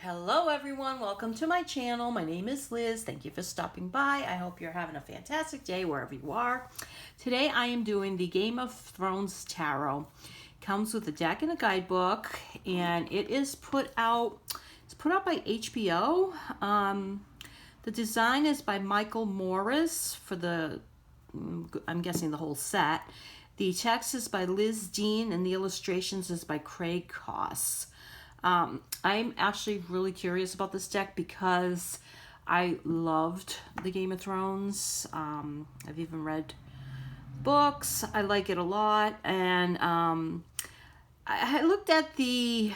Hello everyone, welcome to my channel. My name is Liz. Thank you for stopping by. I hope you're having a fantastic day wherever you are. Today I am doing the Game of Thrones Tarot. Comes with a deck and a guidebook, and it is put out by HBO. The design is by Michael Morris for I'm guessing the whole set. The text is by Liz Dean and the illustrations is by Craig Koss. I'm actually really curious about this deck because I loved the Game of Thrones. I've even read books. I like it a lot. And I looked at the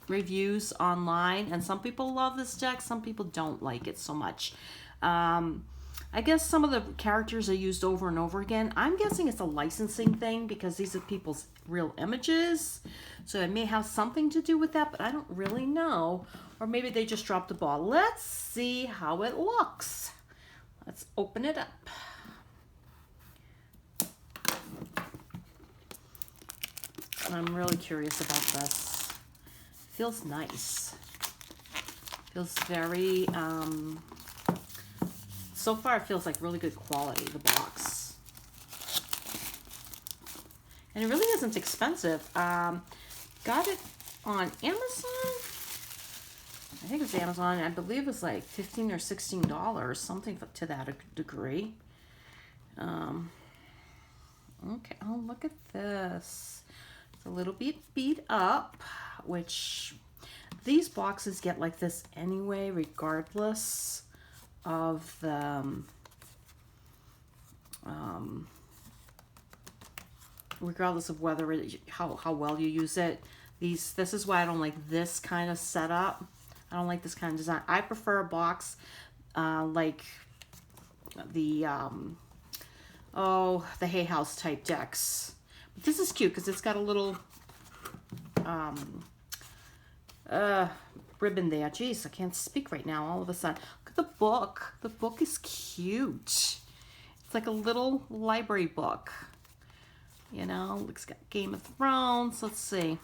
reviews online, and some people love this deck, some people don't like it so much. I guess some of the characters are used over and over again. I'm guessing it's a licensing thing because these are people's real images. So it may have something to do with that, but I don't really know. Or maybe they just dropped the ball. Let's see how it looks. Let's open it up. I'm really curious about this. Feels nice. Feels very, so far it feels like really good quality, the box. And it really isn't expensive. Got it on Amazon. I think it's Amazon. I believe it's like $15 or $16, something to that degree. Okay, oh, look at this. It's a little bit beat up, which these boxes get like this anyway, regardless of the regardless of whether how well you use it. This is why I don't like this kind of setup. I don't like this kind of design. I prefer a box like the the Hay House type decks. But this is cute because it's got a little ribbon there. Jeez, I can't speak right now all of a sudden. Look at the book. The book is cute. It's like a little library book. You know, it's got Game of Thrones. Let's see.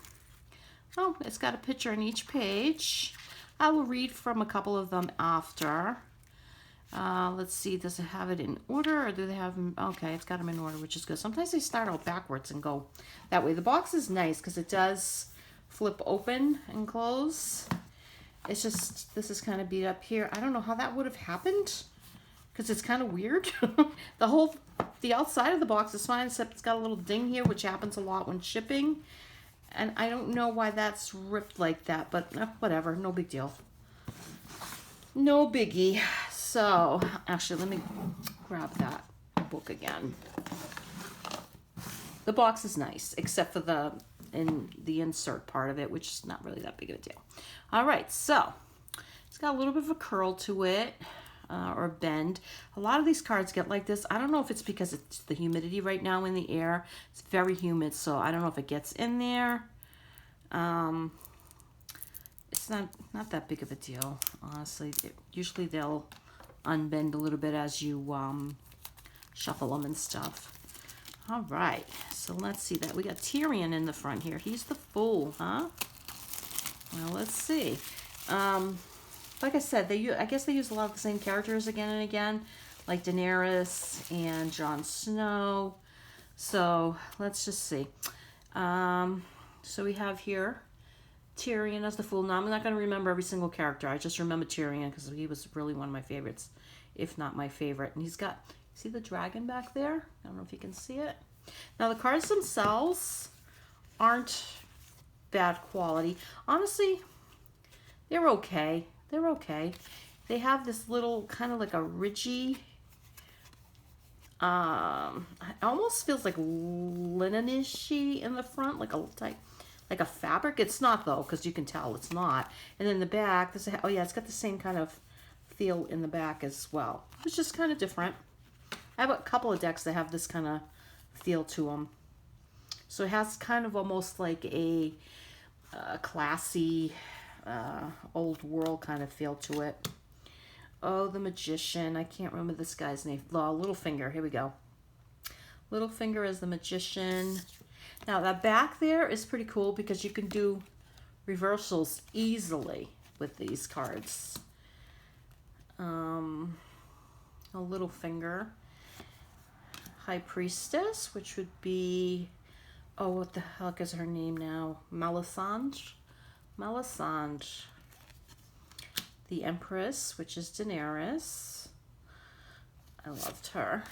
Oh, it's got a picture on each page. I will read from a couple of them after. Let's see, does it have it in order or do they have them? Okay, it's got them in order, which is good. Sometimes they start out backwards and go that way. The box is nice because it does flip open and close. It's just, this is kind of beat up here. I don't know how that would have happened because it's kind of weird. The outside of the box is fine, except it's got a little ding here, which happens a lot when shipping. And I don't know why that's ripped like that, but whatever, no big deal. No biggie. So, actually, let me grab that book again. The box is nice, except for the insert part of it, which is not really that big of a deal. All right, so it's got a little bit of a curl to it, or a bend. A lot of these cards get like this. I don't know if it's because it's the humidity right now in the air. It's very humid, so I don't know if it gets in there. It's not that big of a deal, honestly. Usually they'll unbend a little bit as you shuffle them and stuff. All right, so let's see that. We got Tyrion in the front here. He's the fool, huh? Well, let's see. Like I said, I guess they use a lot of the same characters again and again, like Daenerys and Jon Snow. So let's just see. So we have here Tyrion as the fool. Now, I'm not going to remember every single character. I just remember Tyrion because he was really one of my favorites, if not my favorite. And he's got, see the dragon back there? I don't know if you can see it. Now, the cards themselves aren't bad quality. Honestly, they're okay. They're okay. They have this little kind of like a ridgy, it almost feels like linen-ishy in the front, like a fabric. It's not though, because you can tell it's not. And then the back, oh yeah, it's got the same kind of feel in the back as well. It's just kind of different. I have a couple of decks that have this kind of feel to them. So it has kind of almost like a classy, old world kind of feel to it. Oh, the Magician. I can't remember this guy's name. Littlefinger. Here we go. Littlefinger is the Magician. Now that back there is pretty cool because you can do reversals easily. with these cards. A little finger. High Priestess, which would be, oh, what the heck is her name now? Melisandre. The Empress, which is Daenerys. I loved her.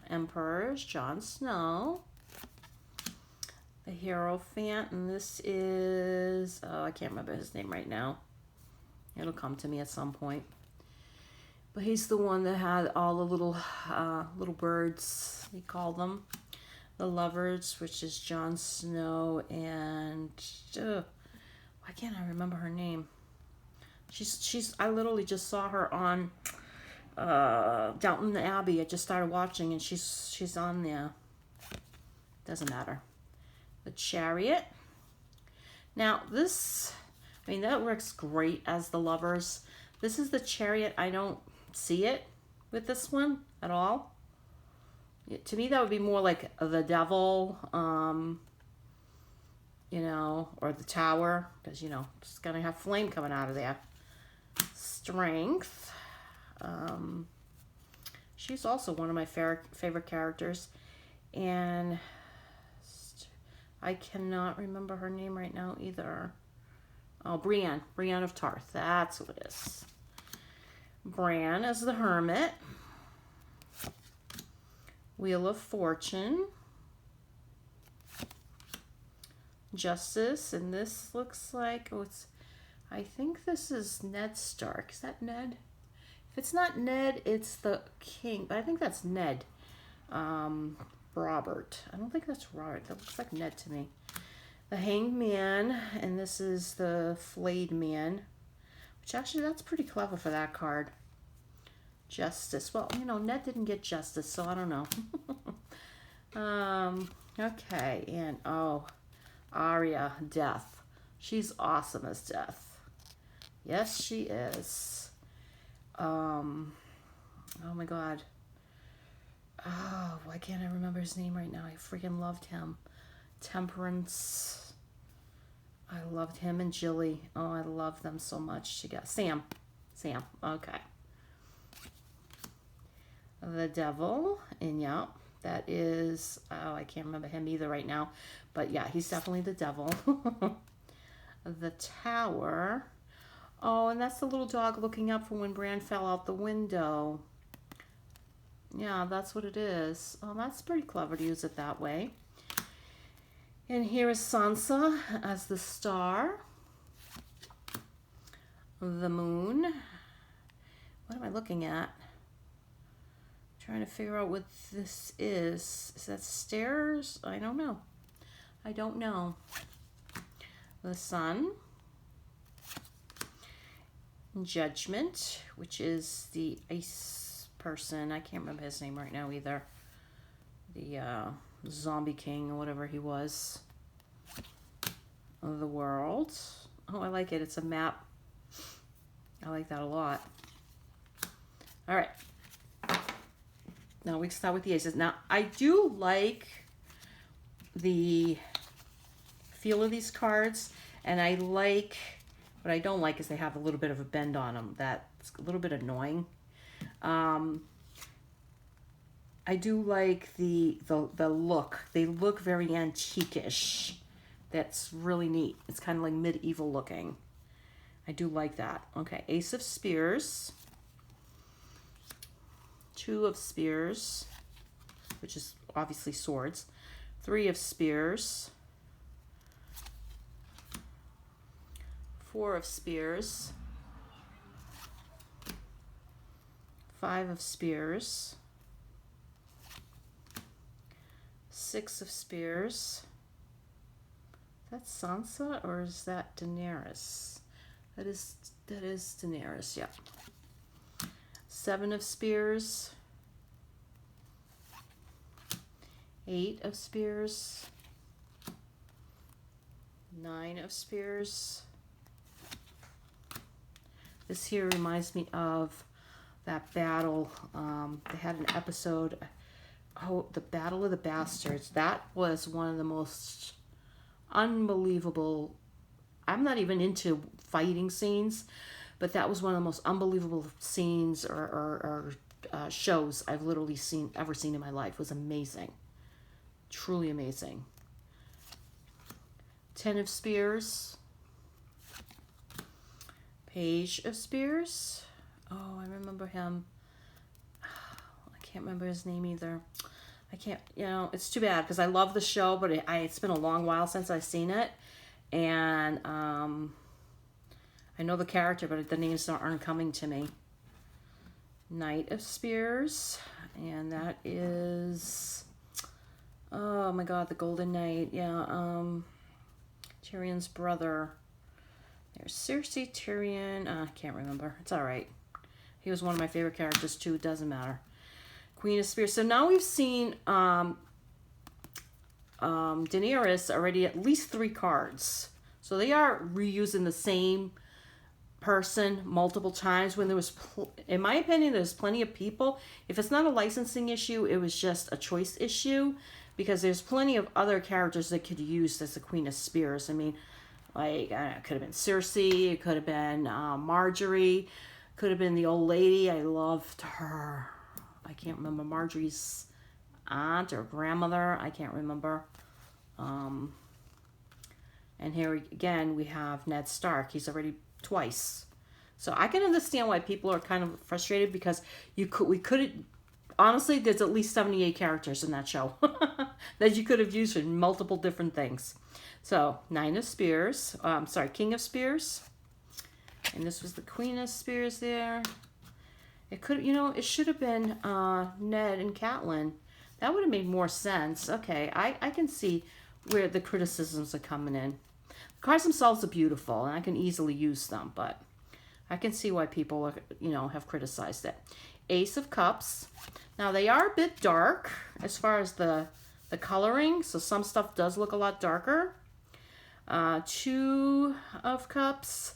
Emperor is Jon Snow. The Hierophant, and this is, oh, I can't remember his name right now. It'll come to me at some point. But he's the one that had all the little birds, we call them. The Lovers, which is Jon Snow, and why can't I remember her name? I literally just saw her on Downton Abbey. I just started watching, and she's on there. Doesn't matter. The Chariot. Now this, I mean, that works great as the Lovers. This is the Chariot. I don't see it with this one at all. To me, that would be more like the Devil, you know, or the Tower, because, you know, it's gonna have flame coming out of there. Strength. She's also one of my favorite characters, and I cannot remember her name right now either. Oh, Brienne of Tarth. That's who it is. Bran as the Hermit. Wheel of Fortune. Justice, and this looks like, oh, I think this is Ned Stark. Is that Ned? If it's not Ned, it's the King, but I think that's Ned. Robert. I don't think that's Robert. That looks like Ned to me. The Hanged Man, and this is the Flayed Man, which actually, that's pretty clever for that card. Justice. Well, you know, Ned didn't get justice, so I don't know. Okay, and oh, Arya, Death. She's awesome as Death. Yes, she is. Oh my God. Oh, why can't I remember his name right now? I freaking loved him. Temperance. I loved him and Jilly. Oh, I love them so much together. Sam. Okay. The Devil. And yeah, that is, oh, I can't remember him either right now. But yeah, he's definitely the Devil. The Tower. Oh, and that's the little dog looking up for when Bran fell out the window. Yeah, that's what it is. Oh, that's pretty clever to use it that way. And here is Sansa as the Star. The Moon. What am I looking at? Trying to figure out what this is. Is that stairs? I don't know. The Sun. Judgment, which is the ice person. I can't remember his name right now either. The Zombie King or whatever he was. The World. Oh, I like it. It's a map. I like that a lot. All right. Now we can start with the aces. Now, I do like the feel of these cards, and I like, what I don't like is they have a little bit of a bend on them. That's a little bit annoying. I do like the look. They look very antique-ish. That's really neat. It's kind of like medieval looking. I do like that. Okay, Ace of Spears. Two of Spears, which is obviously swords. Three of Spears. Four of Spears. Five of Spears. Six of Spears. Is that Sansa or is that Daenerys? That is Daenerys, yeah. Seven of Spears. Eight of Spears. Nine of Spears. This here reminds me of that battle. They had an episode, oh, the Battle of the Bastards. That was one of the most unbelievable. I'm not even into fighting scenes, but that was one of the most unbelievable scenes or shows I've literally ever seen in my life. It was amazing. Truly amazing. 10 of Spears. Page of Spears. Oh, I remember him. I can't remember his name either. I can't, it's too bad because I love the show, but it's been a long while since I've seen it. And I know the character, but the names aren't coming to me. Knight of Spears. And that is, oh my God, the Golden Knight. Yeah, Tyrion's brother. There's Cersei, Tyrion. I can't remember. It's all right. He was one of my favorite characters too. It doesn't matter. Queen of Spears. So now we've seen Daenerys already at least 3 cards. So they are reusing the same person multiple times. When there was, in my opinion, there's plenty of people. If it's not a licensing issue, it was just a choice issue, because there's plenty of other characters that could use as the Queen of Spears. I mean, like, it could have been Cersei, it could have been Marjorie, could have been the old lady. I loved her. I can't remember, Marjorie's aunt or grandmother. I can't remember. And here again, we have Ned Stark. He's already twice. So I can understand why people are kind of frustrated, because we could honestly, there's at least 78 characters in that show that you could have used for multiple different things. So, King of Spears. And this was the Queen of Spears there. It could, it should have been Ned and Catelyn. That would have made more sense. Okay, I can see where the criticisms are coming in. The cards themselves are beautiful, and I can easily use them, but I can see why people are, have criticized it. Ace of Cups. Now, they are a bit dark as far as the coloring, so some stuff does look a lot darker. 2 of Cups.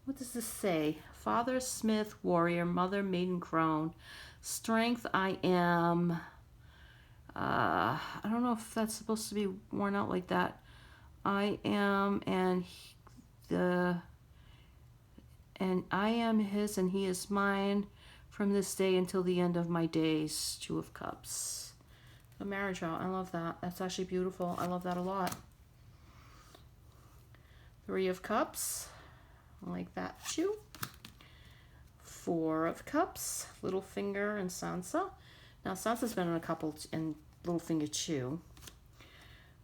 What does this say? Father, Smith, Warrior, Mother, Maiden, Crone. Strength, I am. I don't know if that's supposed to be worn out like that. I am, and I am his, and he is mine from this day until the end of my days. 2 of Cups. A marriage vow. I love that. That's actually beautiful. I love that a lot. 3 of Cups. I like that too. 4 of Cups. Littlefinger and Sansa. Now, Sansa's been in a couple in Littlefinger too.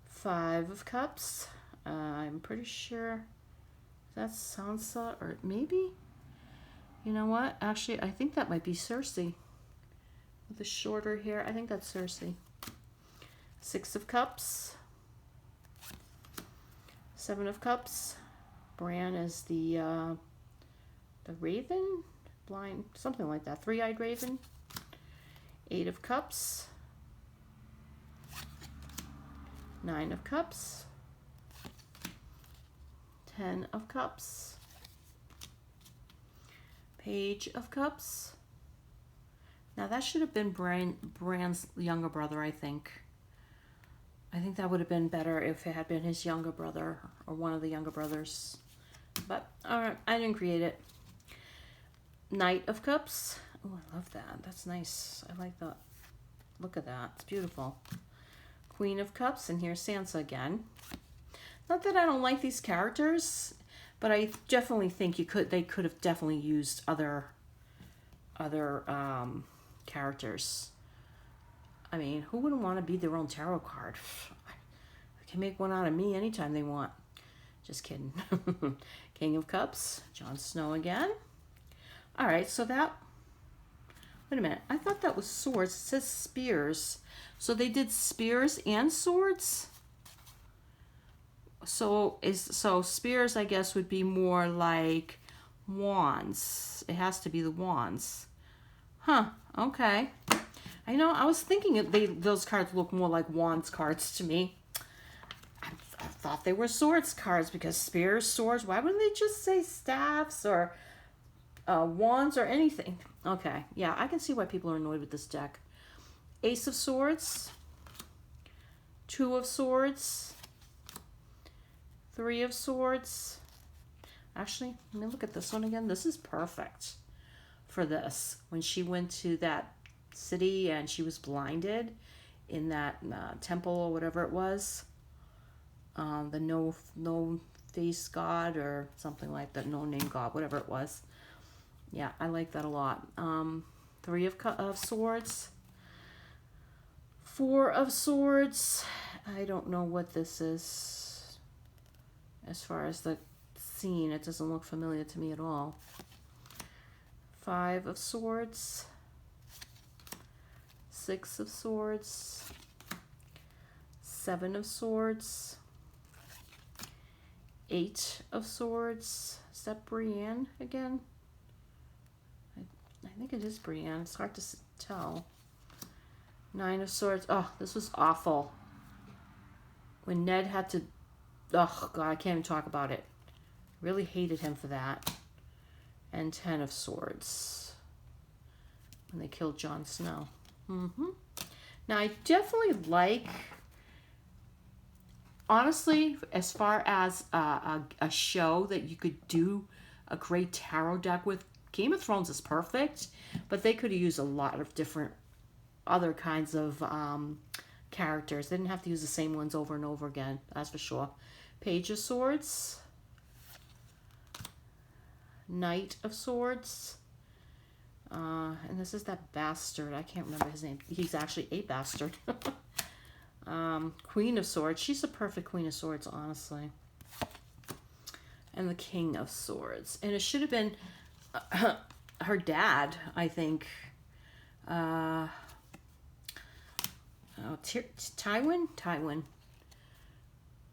5 of Cups. I'm pretty sure that's Sansa, or maybe, you know what? Actually, I think that might be Cersei. With the shorter hair, I think that's Cersei. 6 of Cups. 7 of Cups. Bran is the Raven? Blind, something like that. 3-eyed Raven. 8 of Cups. 9 of Cups. 10 of Cups. Page of Cups. Now that should have been Bran's younger brother, I think. I think that would have been better if it had been his younger brother or one of the younger brothers. But, alright, I didn't create it. Knight of Cups. Oh, I love that. That's nice. I like that. Look at that. It's beautiful. Queen of Cups, and here's Sansa again. Not that I don't like these characters, but I definitely think they could have definitely used other characters. I mean, who wouldn't want to be their own tarot card? They can make one out of me anytime they want. Just kidding. King of Cups, Jon Snow again. All right, so that, wait a minute. I thought that was swords. It says spears. So they did spears and swords? So spears, I guess, would be more like wands. It has to be the wands. Huh, okay. I know, I was thinking those cards look more like wands cards to me. I thought they were swords cards, because spears, swords, why wouldn't they just say staffs or wands or anything? Okay, yeah, I can see why people are annoyed with this deck. Ace of Swords. 2 of Swords. 3 of Swords. Actually, let me look at this one again. This is perfect for this. When she went to that city and she was blinded in that temple or whatever it was. The no face god or something like that. No name god, whatever it was. Yeah, I like that a lot. 3 of swords. 4 of swords. I don't know what this is. As far as the scene, it doesn't look familiar to me at all. 5 of swords. 6 of swords. 7 of swords. 8 of swords. Is that Brienne again? I think it is Brienne. It's hard to tell. 9 of swords. Oh, this was awful. When Ned had to... Oh, God, I can't even talk about it. Really hated him for that. And 10 of swords. When they killed Jon Snow. Now, I definitely like... Honestly, as far as a show that you could do a great tarot deck with, Game of Thrones is perfect, but they could have used a lot of different other kinds of characters. They didn't have to use the same ones over and over again, that's for sure. Page of Swords. Knight of Swords. And this is that bastard. I can't remember his name. He's actually a bastard. Queen of Swords. She's a perfect Queen of Swords, honestly. And the King of Swords. And it should have been her dad, I think. Tywin? Tywin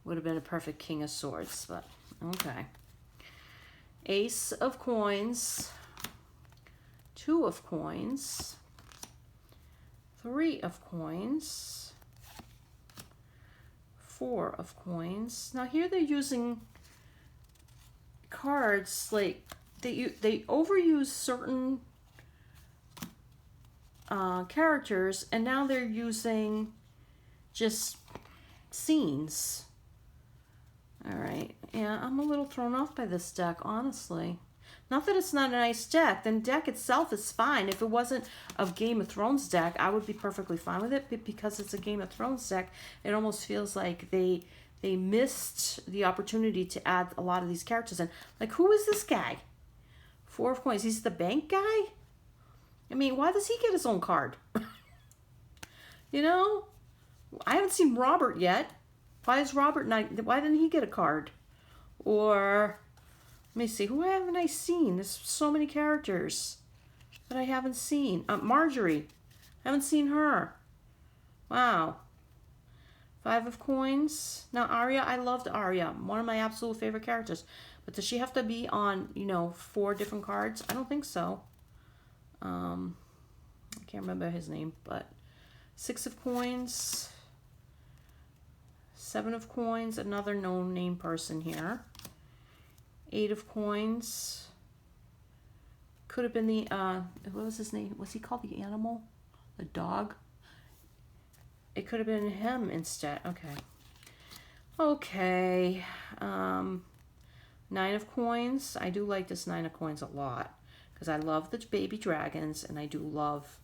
would have been a perfect King of Swords, but okay. Ace of Coins. 2 of Coins. 3 of Coins. 4 of Coins. Now here they're using cards like they overuse certain characters, and now they're using just scenes. All right, yeah, I'm a little thrown off by this deck, honestly. Not that it's not a nice deck. The deck itself is fine. If it wasn't a Game of Thrones deck, I would be perfectly fine with it. But because it's a Game of Thrones deck, it almost feels like they missed the opportunity to add a lot of these characters in. Like, who is this guy? 4 of Coins. He's the bank guy? I mean, why does he get his own card? You know? I haven't seen Robert yet. Why didn't he get a card? Or... Let me see, who haven't I seen? There's so many characters that I haven't seen. Marjorie, haven't seen her. Wow. 5 of Coins. Now Arya, I loved Arya. One of my absolute favorite characters. But does she have to be on, 4 different cards? I don't think so. I can't remember his name, but 6 of Coins. 7 of Coins, another no-name person here. 8 of Coins. Could have been the, what was his name? Was he called the animal? The dog? It could have been him instead. Okay. Okay. 9 of Coins. I do like this 9 of Coins a lot. Because I love the baby dragons. And I do love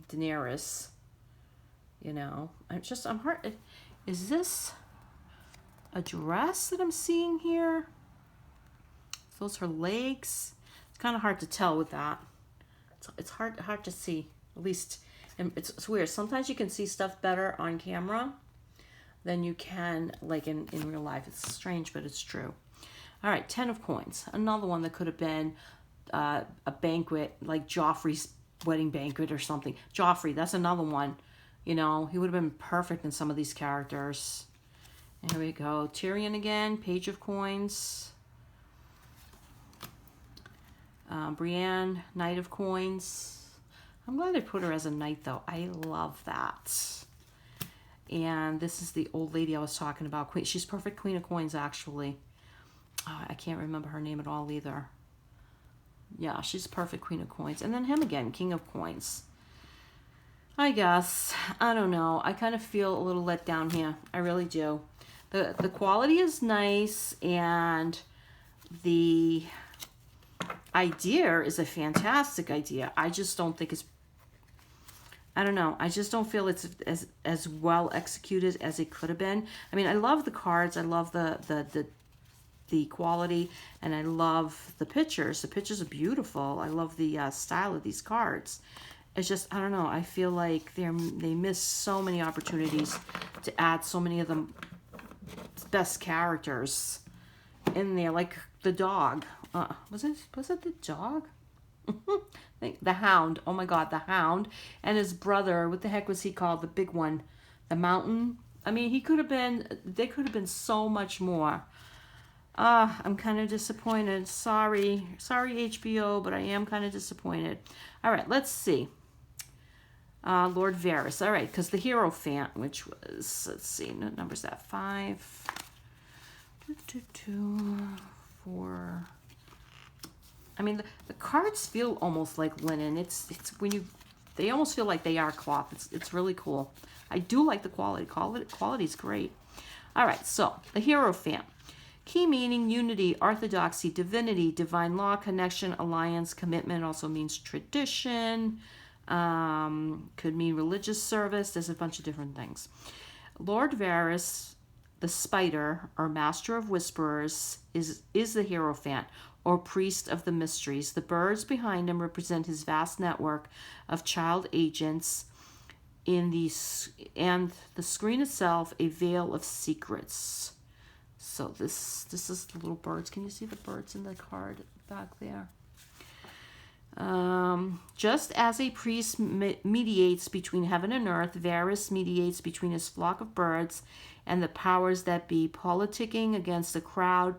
Daenerys. I'm hard. Is this a dress that I'm seeing here? Those her legs. It's kind of hard to tell with that. It's hard to see. At least, and it's weird. Sometimes you can see stuff better on camera than you can like in real life. It's strange, but it's true. All right, 10 of Coins. Another one that could have been a banquet, like Joffrey's wedding banquet or something. Joffrey, that's another one. He would have been perfect in some of these characters. And here we go. Tyrion again. Page of Coins. Brienne, Knight of Coins. I'm glad I put her as a knight, though. I love that. And this is the old lady I was talking about. She's perfect Queen of Coins, actually. I can't remember her name at all, either. Yeah, she's perfect Queen of Coins. And then him again, King of Coins. I guess. I don't know. I kind of feel a little let down here. I really do. The quality is nice, and... the idea is a fantastic idea. I just don't think it's, I don't know. I just don't feel it's as well executed as it could have been. I mean, I love the cards. I love the quality, and I love the pictures. The pictures are beautiful. I love the style of these cards. It's just, I don't know. I feel like they miss so many opportunities to add so many of the best characters in there, like the dog. Was it the dog? The Hound. Oh my God, the Hound and his brother. What the heck was he called? The big one, the Mountain. I mean, he could have been. They could have been so much more. I'm kind of disappointed. Sorry, HBO, but I am kind of disappointed. All right, let's see. Lord Varys. All right, because the Hierophant, which was, let's see, what number's that? 5, 2, 4. I mean, the cards feel almost like linen. It's when you, they almost feel like they are cloth. It's really cool. I do like the quality. Quality's great. All right, so the Hierophant. Key meaning: unity, orthodoxy, divinity, divine law, connection, alliance, commitment. Also means tradition. Could mean religious service. There's a bunch of different things. Lord Varys, the spider, or master of whisperers, is the Hierophant, or priest of the mysteries. The birds behind him represent his vast network of child agents and the screen itself a veil of secrets. So this is the little birds. Can you see the birds in the card back there? Just as a priest mediates between heaven and earth, Varys mediates between his flock of birds and the powers that be, politicking against the crown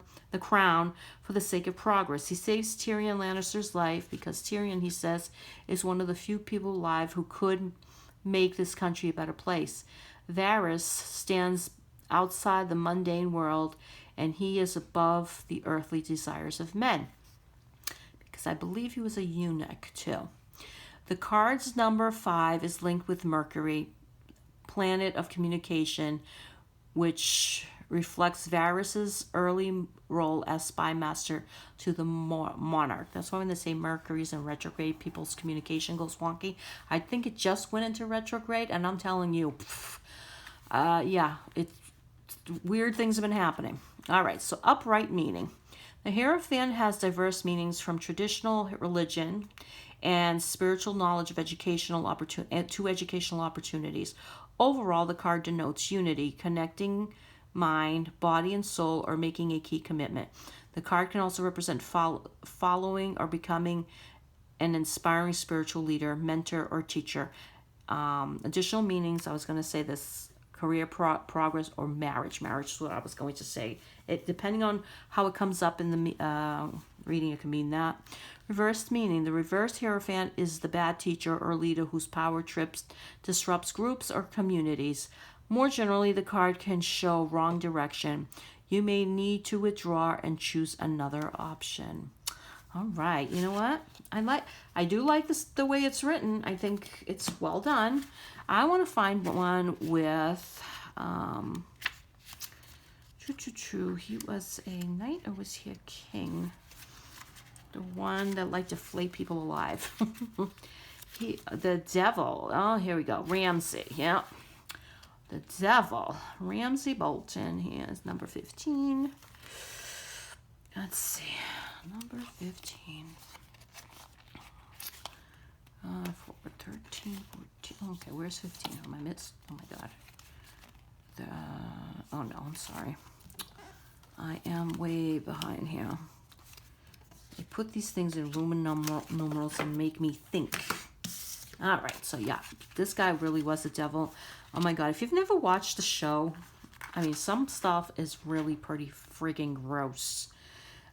for the sake of progress. He saves Tyrion Lannister's life because Tyrion, he says, is one of the few people alive who could make this country a better place. Varys stands outside the mundane world, and he is above the earthly desires of men. Because I believe he was a eunuch too. The card's number 5 is linked with Mercury, planet of communication, which reflects Varys's early role as spy master to the monarch. That's why when they say Mercury's in retrograde, people's communication goes wonky. I think it just went into retrograde, and I'm telling you, yeah, weird things have been happening. All right, so upright meaning. The Hierophant has diverse meanings from traditional religion and spiritual knowledge of educational opportunities. Overall, the card denotes unity, connecting mind, body, and soul, or making a key commitment. The card can also represent following or becoming an inspiring spiritual leader, mentor, or teacher. Additional meanings, I was going to say this: career progress or marriage. Marriage is what I was going to say. It, depending on how it comes up in the reading, it can mean that. Reversed meaning. The reversed Hierophant is the bad teacher or leader whose power trips, disrupts groups or communities. More generally, the card can show wrong direction. You may need to withdraw and choose another option. All right, you know what? I do like this, the way it's written. I think it's well done. I want to find one with he was a knight or was he a king? The one that liked to flay people alive. The devil. Oh, here we go. Ramsay. Yeah. The devil. Ramsay Bolton. He is number 15. Let's see. Number 15. 13, 14. Okay, where's 15? Oh, my God. Oh, no, I'm sorry. I am way behind here. They put these things in Roman numerals and make me think. All right, so yeah, this guy really was a devil. Oh my God, if you've never watched the show, I mean, some stuff is really pretty friggin' gross.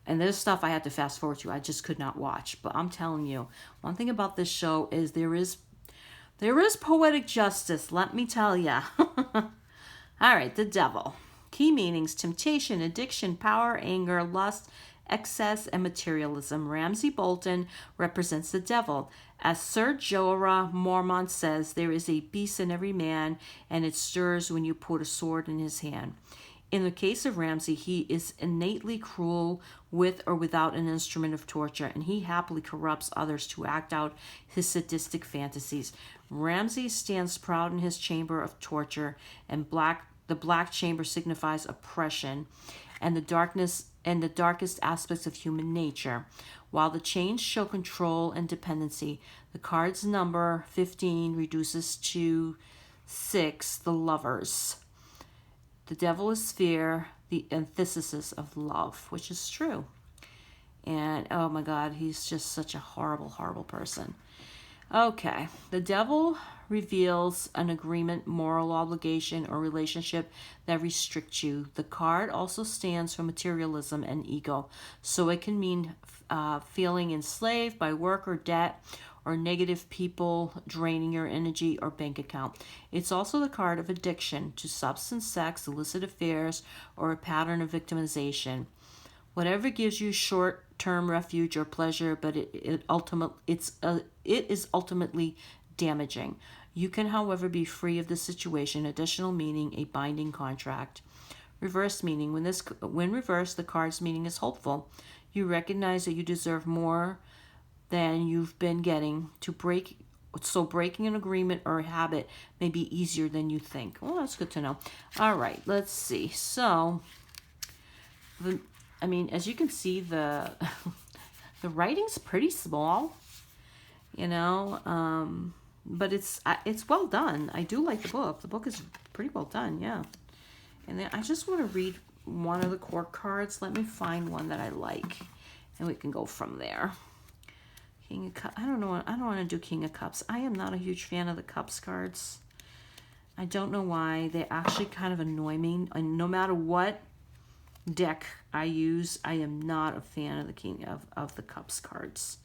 And there's stuff I had to fast forward to. I just could not watch. But I'm telling you, one thing about this show is there is poetic justice, let me tell ya. All right, the devil. Key meanings: temptation, addiction, power, anger, lust, excess, and materialism. Ramsay Bolton represents the devil. As Sir Jorah Mormont says, there is a beast in every man, and it stirs when you put a sword in his hand. In the case of Ramsay, he is innately cruel with or without an instrument of torture, and he happily corrupts others to act out his sadistic fantasies. Ramsay stands proud in his chamber of torture, and the black chamber signifies oppression and the darkest aspects of human nature. While the chains show control and dependency, the card's number 15 reduces to 6, the lovers. The devil is fear, the antithesis of love, which is true. And oh my God, he's just such a horrible, horrible person. Okay, the devil reveals an agreement, moral obligation, or relationship that restricts you. The card also stands for materialism and ego, so it can mean feeling enslaved by work or debt, or negative people draining your energy or bank account. It's also the card of addiction to substance, sex, illicit affairs, or a pattern of victimization. Whatever gives you short-term refuge or pleasure, but it is ultimately damaging. You can, however, be free of this situation. Additional meaning, a binding contract. Reverse meaning. When reversed, the card's meaning is hopeful. You recognize that you deserve more than you've been getting. So breaking an agreement or a habit may be easier than you think. Well, that's good to know. All right, let's see. So, as you can see, the the writing's pretty small, but it's well done. I do like the book. The book is pretty well done, yeah. And then I just want to read one of the court cards. Let me find one that I like, and we can go from there. King of Cups. I don't know. I don't want to do King of Cups. I am not a huge fan of the Cups cards. I don't know why. They actually kind of annoy me. And no matter what deck I use, I am not a fan of the King of the Cups cards.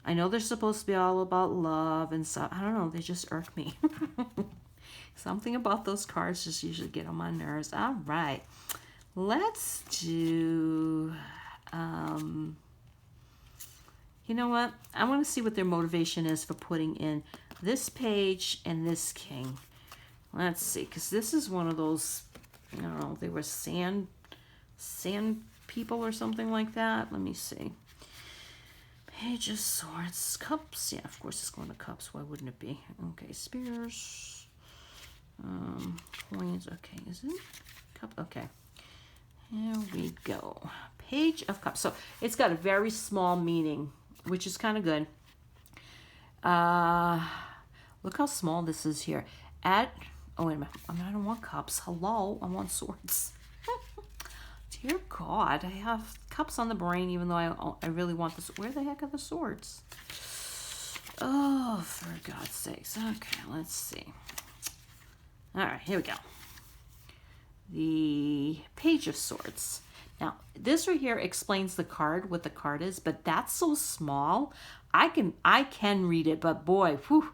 I know they're supposed to be all about love and stuff. I don't know. They just irk me. Something about those cards just usually get on my nerves. All right. Let's do... you know what? I want to see what their motivation is for putting in this page and this king. Let's see, because this is one of those, I don't know, they were sand people or something like that. Let me see. Page of Swords, Cups. Yeah, of course it's going to Cups. Why wouldn't it be? Okay, Spears. Coins. Okay, is it? Cup. Okay. Here we go. Page of Cups. So it's got a very small meaning, which is kind of good. Look how small this is here. Oh, wait a minute. I don't want cups. Hello, I want swords. Dear God, I have cups on the brain, even though I really want this. Where the heck are the swords? Oh, for God's sakes. Okay, let's see. All right, here we go. The Page of Swords. Now, this right here explains the card, what the card is, but that's so small. I can read it, but boy, whew.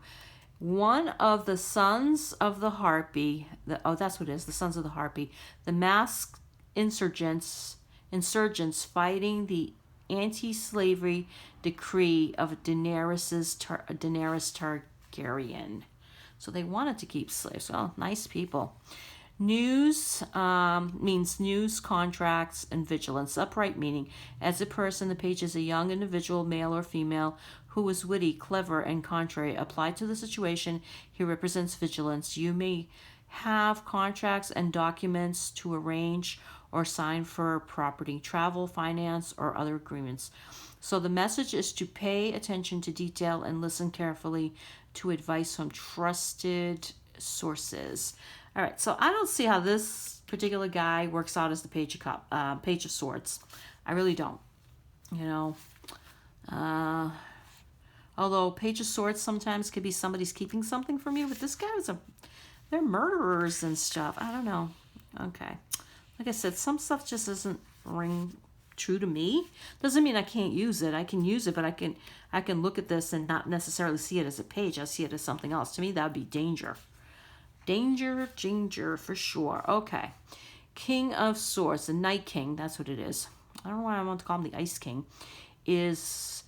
One of the sons of the Harpy, that's what it is, the sons of the Harpy, the masked insurgents fighting the anti-slavery decree of Daenerys Targaryen. So they wanted to keep slaves. Well, nice people. News means news, contracts, and vigilance. Upright meaning, as a person, the page is a young individual, male or female, who is witty, clever, and contrary. Applied to the situation, he represents vigilance. You may have contracts and documents to arrange or sign for property, travel, finance, or other agreements. So the message is to pay attention to detail and listen carefully to advice from trusted sources. All right, so I don't see how this particular guy works out as the Page of Swords. I really don't. Although Page of Swords sometimes could be somebody's keeping something from you, but this guy they're murderers and stuff. I don't know. Okay. Like I said, some stuff just doesn't ring true to me. Doesn't mean I can't use it. I can use it, but I can look at this and not necessarily see it as a page. I see it as something else. To me, that would be danger. Danger for sure. Okay. King of Swords, the Night King, that's what it is. I don't know why I want to call him the Ice King. Is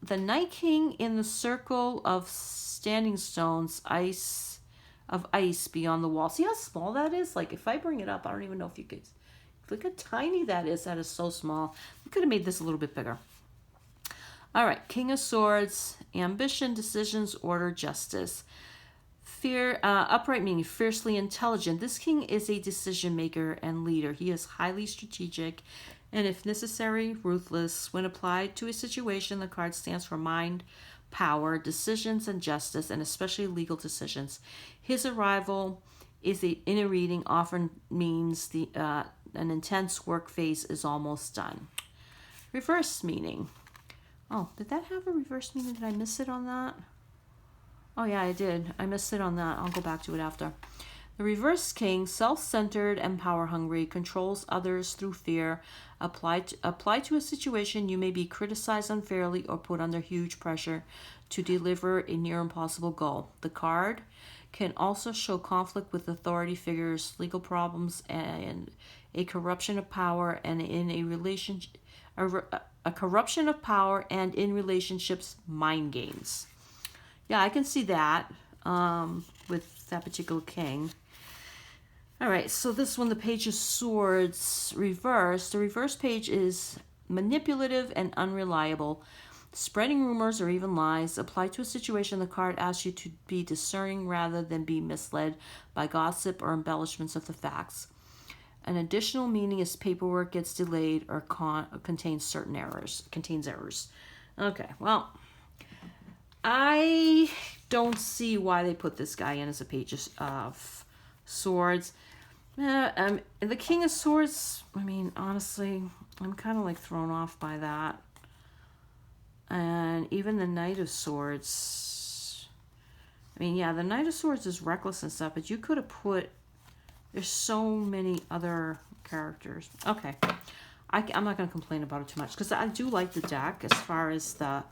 the Night King in the circle of standing stones, ice of ice beyond the wall. See how small that is? Like, if I bring it up, I don't even know if you could. Look how tiny that is. That is so small. We could have made this a little bit bigger. All right, King of Swords, ambition, decisions, order, justice. Fear, upright meaning fiercely intelligent. This king is a decision maker and leader. He is highly strategic and, if necessary, ruthless. When applied to a situation, the card stands for mind, power, decisions, and justice, and especially legal decisions. His arrival in a reading often means an intense work phase is almost done. Reverse meaning. Oh, did that have a reverse meaning? Did I miss it on that? Oh, yeah, I did. I missed it on that. I'll go back to it after. The reverse king, self-centered and power-hungry, controls others through fear. Applied to a situation, you may be criticized unfairly or put under huge pressure to deliver a near-impossible goal. The card can also show conflict with authority figures, legal problems, and a corruption of power, and in a relationship, a corruption of power, and in relationships, mind games. Yeah, I can see that with that particular king. All right, so this one, the Page of Swords reversed. The reverse page is manipulative and unreliable, spreading rumors or even lies. Applied to a situation, the card asks you to be discerning rather than be misled by gossip or embellishments of the facts. An additional meaning is paperwork gets delayed or contains errors. Okay, well, I don't see why they put this guy in as a Page of Swords. The King of Swords, I mean, honestly, I'm kind of like thrown off by that. And even the Knight of Swords, I mean, yeah, the Knight of Swords is reckless and stuff, but you could have put, there's so many other characters. Okay, I'm not going to complain about it too much, because I do like the deck as far as the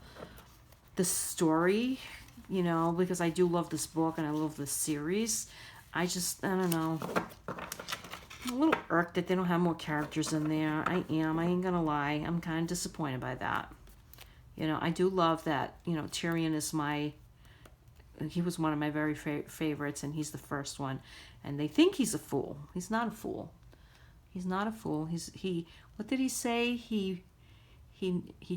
story, you know, because I do love this book and I love this series. I don't know. I'm a little irked that they don't have more characters in there. I ain't gonna lie. I'm kind of disappointed by that. You know, I do love that, you know, Tyrion is he was one of my very favorites, and he's the first one. And they think he's a fool. He's not a fool. He's not a fool. What did he say? He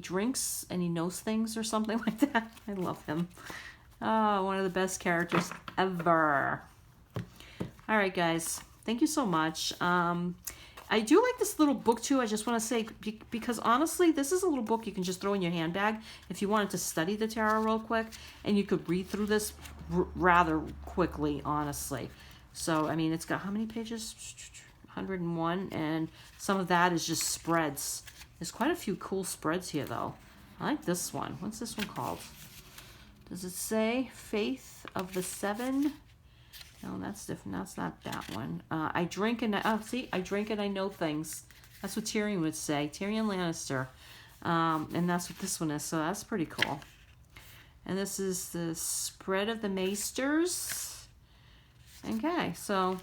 drinks and he knows things or something like that. I love him. Oh, one of the best characters ever. All right, guys. Thank you so much. I do like this little book, too. I just want to say, because honestly, this is a little book you can just throw in your handbag if you wanted to study the tarot real quick, and you could read through this rather quickly, honestly. So, I mean, it's got how many pages? 101, and some of that is just spreads. There's quite a few cool spreads here, though. I like this one. What's this one called? Does it say Faith of the Seven? No, that's different. That's not that one. I drink and I drink and I know things. That's what Tyrion would say. Tyrion Lannister. And that's what this one is. So that's pretty cool. And this is the Spread of the Maesters. Okay, so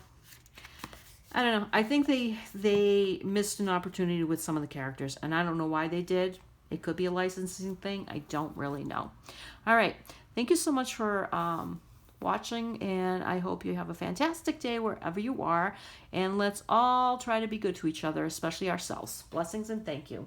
I don't know. I think they missed an opportunity with some of the characters, and I don't know why they did. It could be a licensing thing. I don't really know. All right. Thank you so much for watching, and I hope you have a fantastic day wherever you are, and let's all try to be good to each other, especially ourselves. Blessings and thank you.